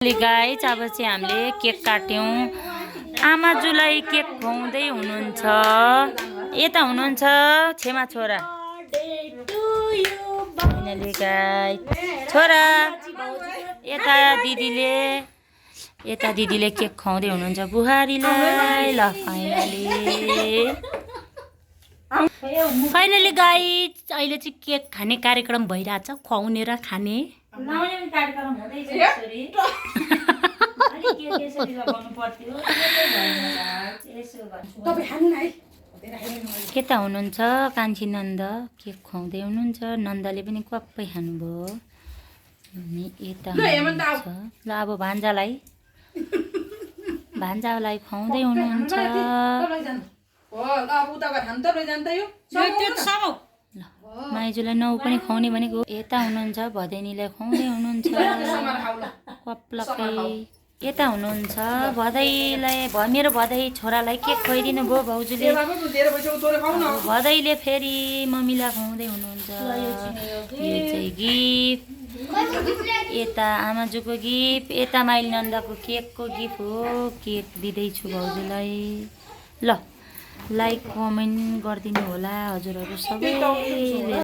Guys अब चाहिँ हामीले केक काट्यौं। आमाजुलाई केक खुवाउँदै हुनुहुन्छ। यता हुनुहुन्छ छेमा छोरा। फाइनली गाइस छोरा यता दिदीले केक खुवाउँदै हुनुहुन्छ बुहारीलाई। ल फाइनली गाइस अहिले चाहिँ केक खाने कार्यक्रम भइरहेछ, खुवाउने र खाने कार्यक्रम हुँदैछ। यता हुनुहुन्छ कान्छी नन्द केक खुवाउँदै हुनुहुन्छ। नन्दले पनि क्वाप्पै खानुभयो। अनि यता हुनुहुन्छ ल अब भान्जालाई खुवाउँदै हुनुहुन्छ। माइजूलाई नौ पनि खुवाउने भनेको। यता हुनुहुन्छ भदैनीलाई खुवाउँदै हुनुहुन्छ क्वाप्लक्कै। यता हुनुहुन्छ भदैलाई मेरो भदै छोरालाई केक खुवाइदिनु भयो भाउजूले। भदैले फेरि मम्मीलाई खुवाउँदै हुनुहुन्छ। यो चाहिँ गिफ्ट। यता आमाजुको गिफ्ट। यता माइली नन्दको केकको गिफ्ट हो। केक दिँदैछु भाउजूलाई। ल लाइक कमेन्ट गरिदिनु होला हजुरहरू सबैले।